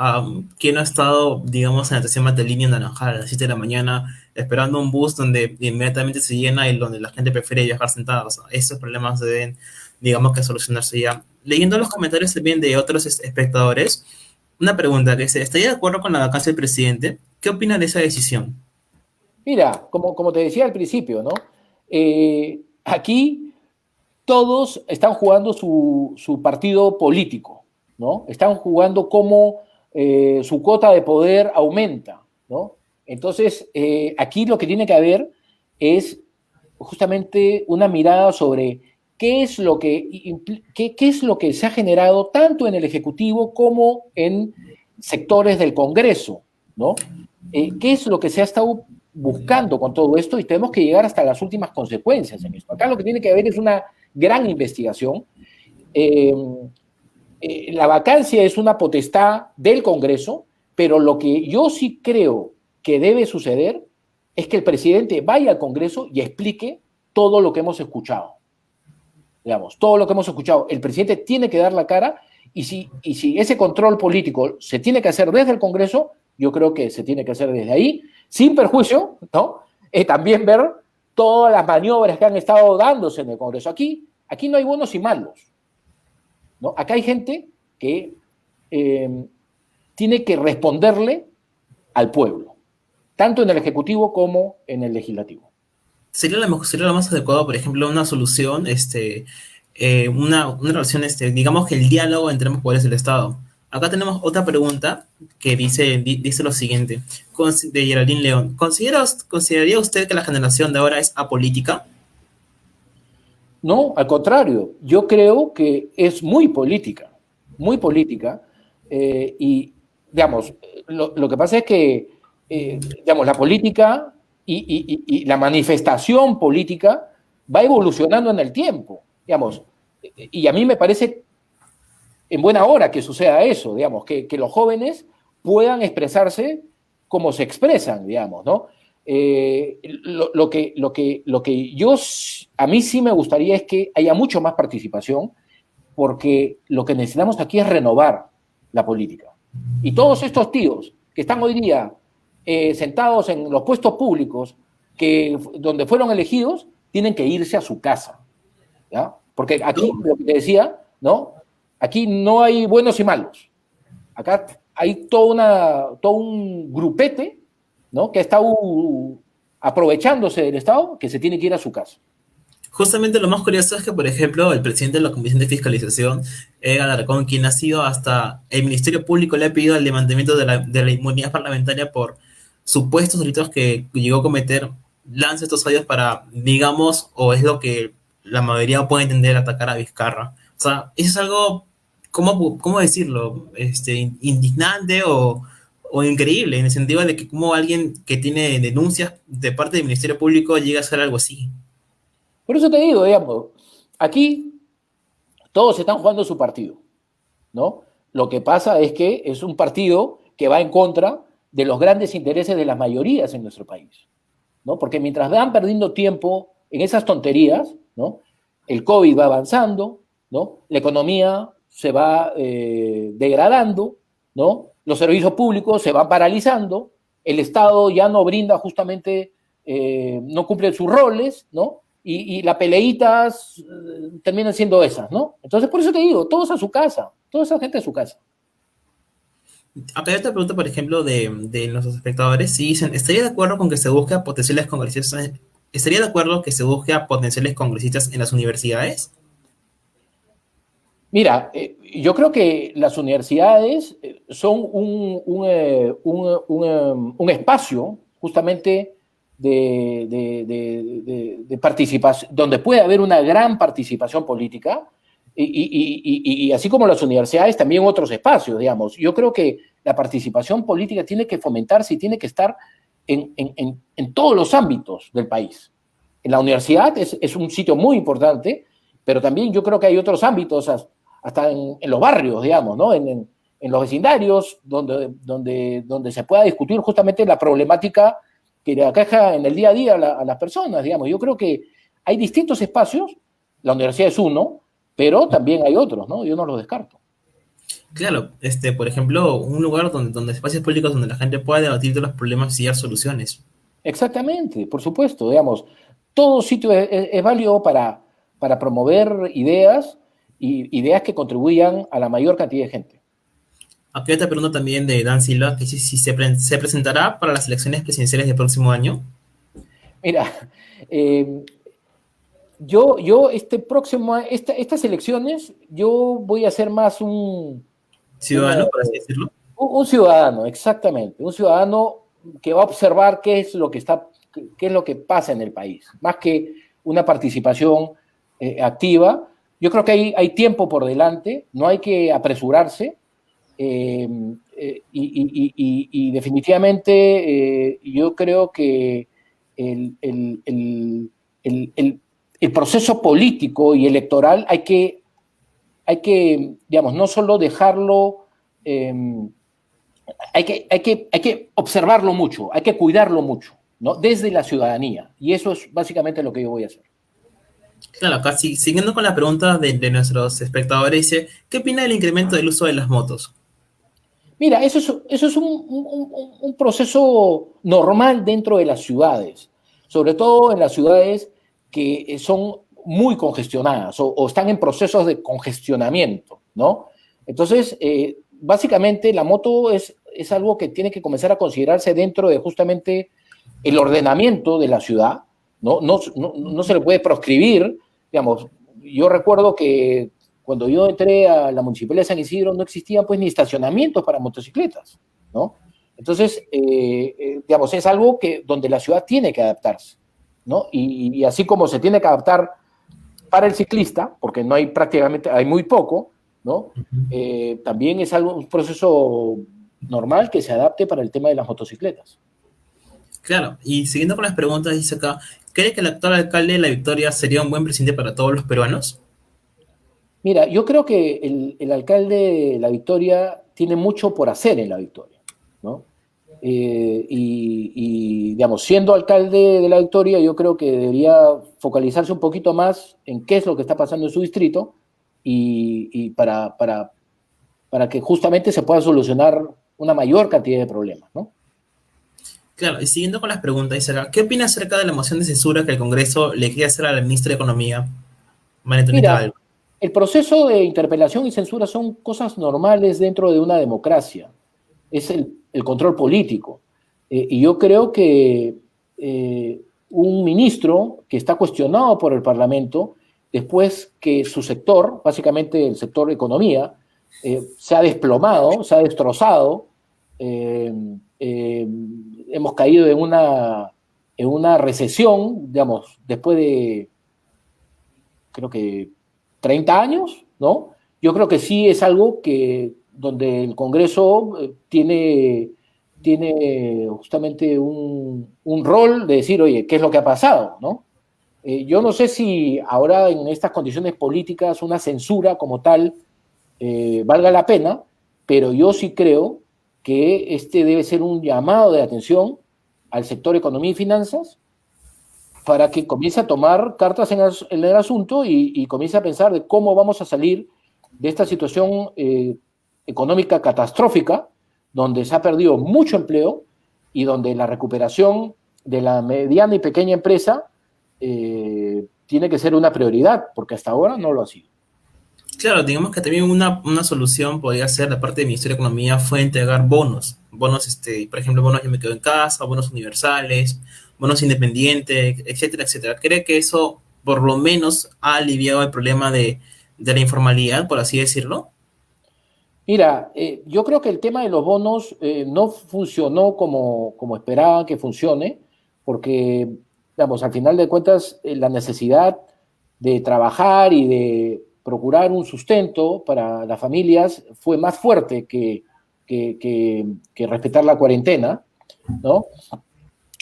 quien ha estado, digamos, en la estación Matelini en Naranjal a las 7 de la mañana esperando un bus donde inmediatamente se llena y donde la gente prefiere viajar sentada. O sea, esos problemas deben, digamos, que solucionarse ya. Leyendo los comentarios también de otros espectadores, una pregunta que dice, ¿estaría de acuerdo con la vacancia del presidente? ¿Qué opina de esa decisión? Mira, como te decía al principio, ¿no? Aquí todos están jugando su partido político, ¿no? Están jugando cómo su cuota de poder aumenta, ¿no? Entonces, aquí lo que tiene que haber es justamente una mirada sobre qué es lo qué es lo que se ha generado tanto en el Ejecutivo como en sectores del Congreso, ¿no? ¿Qué es lo que se ha estado buscando con todo esto? Y tenemos que llegar hasta las últimas consecuencias en esto. Acá lo que tiene que haber es una gran investigación. Eh, la vacancia es una potestad del Congreso, pero lo que yo sí creo que debe suceder es que el presidente vaya al Congreso y explique todo lo que hemos escuchado. Digamos, todo lo que hemos escuchado. El presidente tiene que dar la cara y si ese control político se tiene que hacer desde el Congreso, yo creo que se tiene que hacer desde ahí, sin perjuicio, ¿no? También ver todas las maniobras que han estado dándose en el Congreso. Aquí no hay buenos y malos, ¿no? Acá hay gente que tiene que responderle al pueblo, tanto en el Ejecutivo como en el Legislativo. Sería lo más adecuado, por ejemplo, una solución, una relación, digamos que el diálogo entre ambos poderes del Estado. Acá tenemos otra pregunta que dice lo siguiente, de Geraldine León. ¿Consideraría usted que la generación de ahora es apolítica? No, al contrario, yo creo que es muy política, y, digamos, lo que pasa es que, digamos, la política y la manifestación política va evolucionando en el tiempo, digamos, y a mí me parece en buena hora que suceda eso, digamos, que los jóvenes puedan expresarse como se expresan, digamos, ¿no? Lo que yo, a mí sí me gustaría es que haya mucho más participación, porque lo que necesitamos aquí es renovar la política. Y todos estos tíos que están hoy día sentados en los puestos públicos donde fueron elegidos, tienen que irse a su casa, ¿ya? Porque aquí, lo que te decía, ¿no? Aquí no hay buenos y malos. Acá hay todo un grupete, ¿no? Que está aprovechándose del Estado, que se tiene que ir a su casa. Justamente lo más curioso es que, por ejemplo, el presidente de la Comisión de Fiscalización, Edgar Alarcón, quien ha sido hasta el Ministerio Público le ha pedido el levantamiento de la inmunidad parlamentaria por supuestos delitos que llegó a cometer, lanza estos audios para, digamos, o es lo que la mayoría puede entender, atacar a Vizcarra. O sea, eso es algo, ¿cómo decirlo? Indignante o increíble, en el sentido de que como alguien que tiene denuncias de parte del Ministerio Público llega a hacer algo así. Por eso te digo, digamos, aquí todos están jugando su partido, ¿no? Lo que pasa es que es un partido que va en contra de los grandes intereses de las mayorías en nuestro país, ¿no? Porque mientras van perdiendo tiempo en esas tonterías, ¿no? El COVID va avanzando, ¿no? La economía se va degradando, ¿no? Los servicios públicos se van paralizando, el Estado ya no brinda justamente, no cumple sus roles, ¿no? Y las peleitas terminan siendo esas, ¿no? Entonces, por eso te digo, todos a su casa, toda esa gente a su casa. Acá hay otra pregunta, por ejemplo, de nuestros espectadores. Si dicen, ¿estaría de acuerdo con que se busque a potenciales congresistas? ¿Estaría de acuerdo que se busque a potenciales congresistas en las universidades? Mira, yo creo que las universidades son un espacio justamente de participación, donde puede haber una gran participación política, y así como las universidades, también otros espacios, digamos. Yo creo que la participación política tiene que fomentarse y tiene que estar en todos los ámbitos del país. En la universidad es un sitio muy importante, pero también yo creo que hay otros ámbitos, hasta en los barrios, digamos, ¿no? En en los vecindarios, donde se pueda discutir justamente la problemática que le aqueja en el día a día a las personas, digamos. Yo creo que hay distintos espacios, la universidad es uno, pero también hay otros, ¿no? Yo no los descarto. Claro, por ejemplo, un lugar donde espacios públicos donde la gente pueda debatir de los problemas y dar soluciones. Exactamente, por supuesto, digamos, todo sitio es válido para promover ideas y ideas que contribuyan a la mayor cantidad de gente. Aquí otra pregunta también de Dan Silva, que si se presentará para las elecciones presidenciales del próximo año. Mira, eh, estas elecciones, yo voy a ser más Ciudadano, por así decirlo. un ciudadano, exactamente, un ciudadano que va a observar qué es lo que pasa en el país, más que una participación activa. Yo creo que hay tiempo por delante, no hay que apresurarse, y definitivamente yo creo que el, el, el, el proceso político y electoral digamos, no solo dejarlo, hay que observarlo mucho, hay que cuidarlo mucho, ¿no? Desde la ciudadanía. Y eso es básicamente lo que yo voy a hacer. Claro, casi siguiendo con la pregunta de nuestros espectadores, dice, ¿qué opina del incremento del uso de las motos? Mira, eso es un proceso normal dentro de las ciudades, sobre todo en las ciudades que son muy congestionadas o están en procesos de congestionamiento, ¿no? Entonces, básicamente la moto es algo que tiene que comenzar a considerarse dentro de justamente el ordenamiento de la ciudad, ¿no? No se le puede proscribir, digamos, yo recuerdo que cuando yo entré a la Municipalidad de San Isidro no existían pues ni estacionamientos para motocicletas, ¿no? Entonces, digamos, es algo donde la ciudad tiene que adaptarse, ¿no? Y así como se tiene que adaptar para el ciclista, porque no hay prácticamente, hay muy poco, ¿no? También es un proceso normal que se adapte para el tema de las motocicletas. Claro, y siguiendo con las preguntas, dice acá, ¿cree que el actual alcalde de La Victoria sería un buen presidente para todos los peruanos? Mira, yo creo que el alcalde de La Victoria tiene mucho por hacer en La Victoria, ¿no? Digamos, siendo alcalde de La Victoria, yo creo que debería focalizarse un poquito más en qué es lo que está pasando en su distrito y para que justamente se pueda solucionar una mayor cantidad de problemas, ¿no? Claro, y siguiendo con las preguntas, dice acá, ¿qué opina acerca de la moción de censura que el Congreso le quiere hacer a la ministra de Economía, María Antonieta Mira, Alba? el proceso de interpelación y censura son cosas normales dentro de una democracia. Es el control político. Y yo creo que un ministro que está cuestionado por el Parlamento, después que su sector, básicamente el sector economía, se ha desplomado, se ha destrozado, eh, eh, hemos caído en una recesión, digamos, después de, creo que 30 años, ¿no? Yo creo que sí es algo donde el Congreso tiene justamente un rol de decir, oye, ¿qué es lo que ha pasado, no? Yo no sé si ahora en estas condiciones políticas una censura como tal valga la pena, pero yo sí creo que este debe ser un llamado de atención al sector economía y finanzas para que comience a tomar cartas en el asunto y comience a pensar de cómo vamos a salir de esta situación económica catastrófica, donde se ha perdido mucho empleo y donde la recuperación de la mediana y pequeña empresa tiene que ser una prioridad, porque hasta ahora no lo ha sido. Claro, digamos que también una solución podría ser, la parte del Ministerio de Economía, fue entregar bonos, por ejemplo, bonos yo me quedo en casa, bonos universales, bonos independientes, etcétera, etcétera. ¿Cree que eso por lo menos ha aliviado el problema de la informalidad, por así decirlo? Mira, yo creo que el tema de los bonos no funcionó como esperaba que funcione, porque, digamos, al final de cuentas, la necesidad de trabajar y de procurar un sustento para las familias fue más fuerte que respetar la cuarentena, ¿no?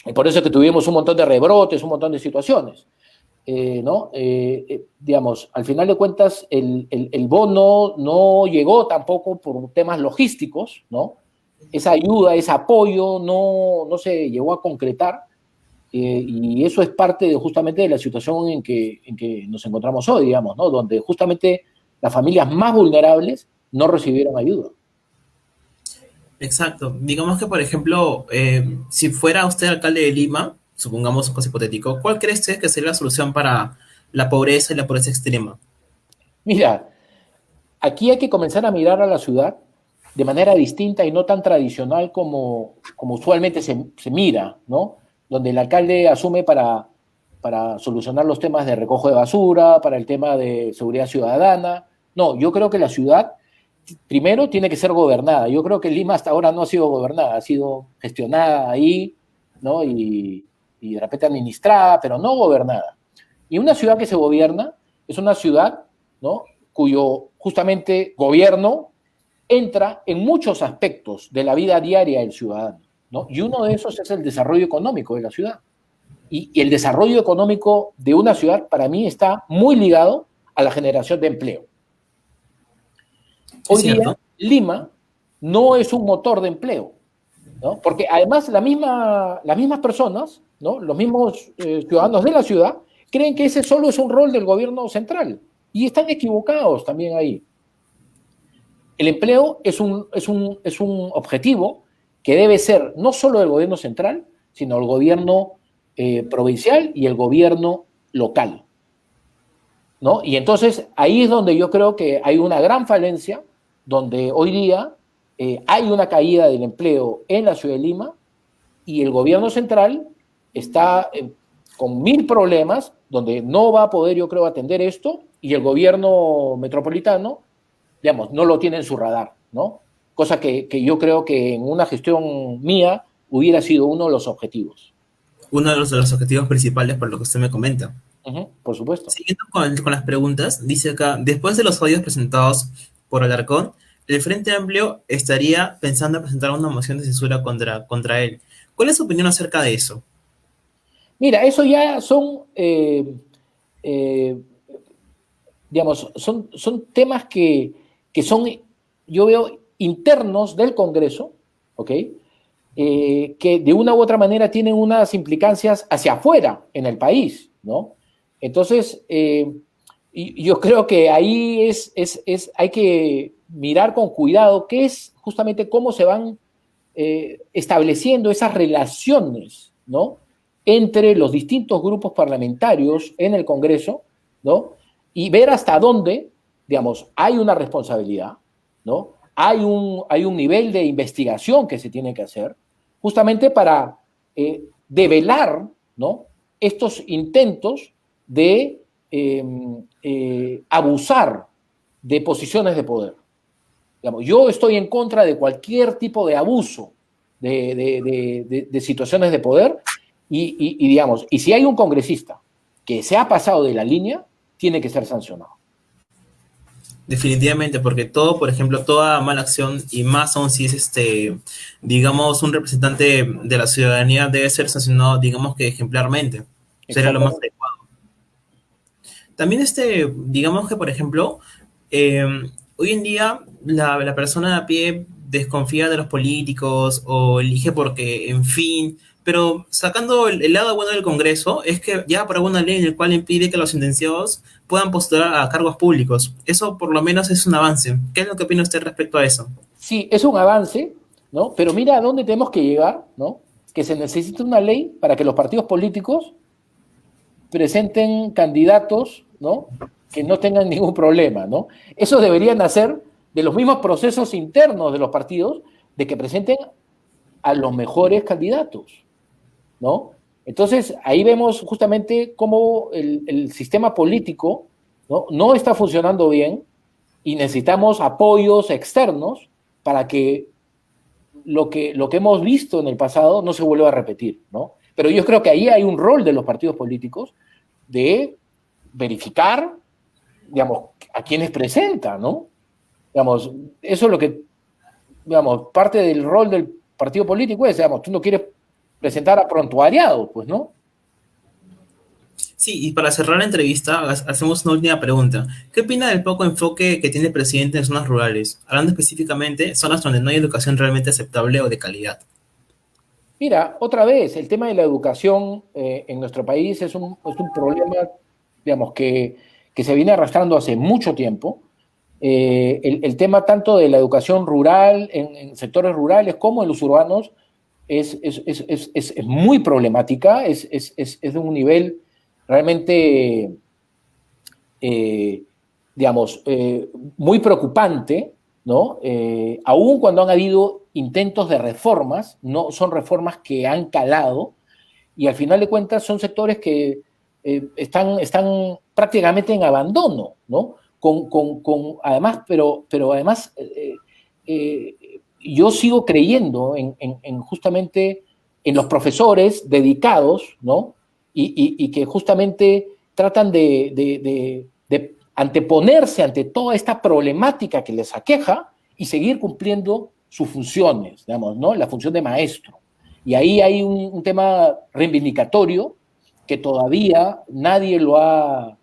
Y por eso es que tuvimos un montón de rebrotes, un montón de situaciones. ¿no? Digamos, al final de cuentas, el bono no llegó tampoco por temas logísticos, ¿no? Esa ayuda, ese apoyo no se llegó a concretar, y eso es parte justamente de la situación en que nos encontramos hoy, digamos, ¿no? Donde justamente las familias más vulnerables no recibieron ayuda. Exacto. Digamos que, por ejemplo, si fuera usted alcalde de Lima, supongamos un caso hipotético, ¿cuál cree usted que sería la solución para la pobreza y la pobreza extrema? Mira, aquí hay que comenzar a mirar a la ciudad de manera distinta y no tan tradicional como usualmente se mira, ¿no? Donde el alcalde asume para solucionar los temas de recojo de basura, para el tema de seguridad ciudadana. No, yo creo que la ciudad primero tiene que ser gobernada. Yo creo que Lima hasta ahora no ha sido gobernada, ha sido gestionada ahí, ¿no? Y de repente administrada, pero no gobernada. Y una ciudad que se gobierna es una ciudad, ¿no? Cuyo justamente gobierno entra en muchos aspectos de la vida diaria del ciudadano, ¿no? Y uno de esos es el desarrollo económico de la ciudad. Y el desarrollo económico de una ciudad para mí está muy ligado a la generación de empleo. Es Hoy día cierto. Lima no es un motor de empleo, ¿no? Porque además las mismas personas, ¿no? Los mismos ciudadanos de la ciudad creen que ese solo es un rol del gobierno central y están equivocados también ahí. El empleo es un objetivo que debe ser no solo del gobierno central, sino el gobierno provincial y el gobierno local, ¿no? Y entonces ahí es donde yo creo que hay una gran falencia, donde hoy día hay una caída del empleo en la ciudad de Lima y el gobierno central está con mil problemas, donde no va a poder, yo creo, atender esto, y el gobierno metropolitano, digamos, no lo tiene en su radar, ¿no? Cosa que yo creo que en una gestión mía hubiera sido uno de los objetivos. Uno de los objetivos principales por lo que usted me comenta. Por supuesto. Siguiendo con las preguntas, dice acá, después de los audios presentados por Alarcón, el Frente Amplio estaría pensando en presentar una moción de censura contra él. ¿Cuál es su opinión acerca de eso? Mira, eso ya son, eh, digamos, son temas que son, yo veo, internos del Congreso, ¿ok? Que de una u otra manera tienen unas implicancias hacia afuera en el país, ¿no? Entonces, y yo creo que ahí hay que mirar con cuidado qué es justamente cómo se van estableciendo esas relaciones, ¿no? Entre los distintos grupos parlamentarios en el Congreso, ¿no? Y ver hasta dónde, digamos, hay una responsabilidad, ¿no? Hay un nivel de investigación que se tiene que hacer, justamente para develar, ¿no? Estos intentos de abusar de posiciones de poder. Digamos, yo estoy en contra de cualquier tipo de abuso de situaciones de poder digamos, y si hay un congresista que se ha pasado de la línea, tiene que ser sancionado. Definitivamente, porque todo, por ejemplo, toda mala acción, y más aún si es digamos, un representante de la ciudadanía, debe ser sancionado, digamos que ejemplarmente. Sería lo más adecuado. También digamos que, por ejemplo, eh, hoy en día la persona de a pie desconfía de los políticos o elige porque, en fin, pero sacando el lado bueno del Congreso, es que ya por alguna ley en el cual impide que los sentenciados puedan postular a cargos públicos. Eso por lo menos es un avance. ¿Qué es lo que opina usted respecto a eso? Sí, es un avance, ¿no? Pero mira a dónde tenemos que llegar, ¿no? Que se necesita una ley para que los partidos políticos presenten candidatos, ¿no? Que no tengan ningún problema, ¿no? Eso debería nacer de los mismos procesos internos de los partidos, de que presenten a los mejores candidatos, ¿no? Entonces, ahí vemos justamente cómo el sistema político, ¿no? No está funcionando bien y necesitamos apoyos externos para que lo que hemos visto en el pasado no se vuelva a repetir, ¿no? Pero yo creo que ahí hay un rol de los partidos políticos de verificar, digamos, a quienes presentan, ¿no? Digamos, eso es lo que, digamos, parte del rol del partido político es, digamos, tú no quieres presentar a prontuariado, pues, ¿no? Sí, y para cerrar la entrevista, hacemos una última pregunta. ¿Qué opina del poco enfoque que tiene el presidente en zonas rurales? Hablando específicamente, zonas donde no hay educación realmente aceptable o de calidad. Mira, otra vez, el tema de la educación en nuestro país es un problema, digamos, que se viene arrastrando hace mucho tiempo. El tema tanto de la educación rural, en sectores rurales como en los urbanos, es muy problemática, es de un nivel realmente, eh, digamos, muy preocupante, ¿no? Aún cuando han habido intentos de reformas, no son reformas que han calado, y al final de cuentas son sectores que están prácticamente en abandono, ¿no? Además, pero además, eh, yo sigo creyendo en justamente en los profesores dedicados, ¿no? Y que justamente tratan de anteponerse ante toda esta problemática que les aqueja y seguir cumpliendo sus funciones, digamos, ¿no? La función de maestro. Y ahí hay un tema reivindicatorio que todavía nadie lo ha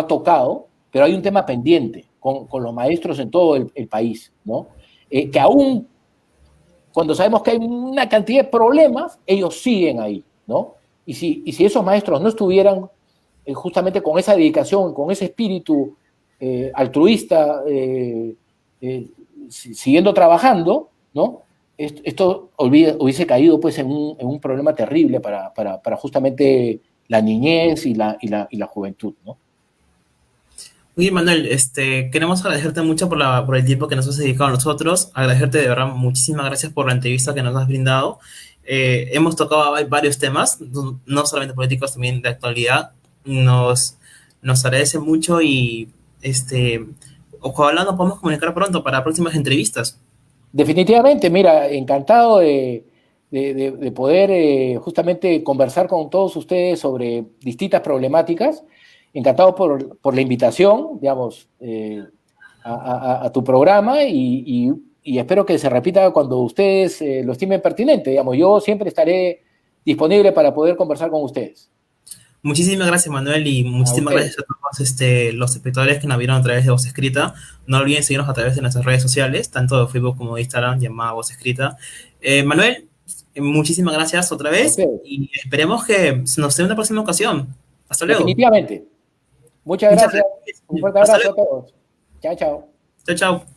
tocado, pero hay un tema pendiente con los maestros en todo el país, ¿no? Que aún cuando sabemos que hay una cantidad de problemas, ellos siguen ahí, ¿no? Y si esos maestros no estuvieran justamente con esa dedicación, con ese espíritu altruista, siguiendo trabajando, ¿no? Esto hubiese caído pues en un problema terrible para justamente la niñez y la juventud, ¿no? Oye, Manuel, queremos agradecerte mucho por el tiempo que nos has dedicado a nosotros, agradecerte de verdad, muchísimas gracias por la entrevista que nos has brindado. Hemos tocado varios temas, no solamente políticos, también de actualidad. Nos agradece mucho y ojalá nos podamos comunicar pronto para próximas entrevistas. Definitivamente, mira, encantado de poder justamente conversar con todos ustedes sobre distintas problemáticas. Encantado por la invitación, digamos, a tu programa y espero que se repita cuando ustedes lo estimen pertinente. Digamos, yo siempre estaré disponible para poder conversar con ustedes. Muchísimas gracias, Manuel, y A muchísimas ustedes. gracias a todos los espectadores que nos vieron a través de Voz Escrita. No olviden seguirnos a través de nuestras redes sociales, tanto de Facebook como de Instagram, llamada Voz Escrita. Manuel, muchísimas gracias otra A vez ustedes. y esperemos que nos dé una próxima ocasión. Hasta luego. Definitivamente. Muchas Muchas gracias. Un gracias. fuerte Hasta abrazo a luego. todos. Chao, chao. Chao, chao.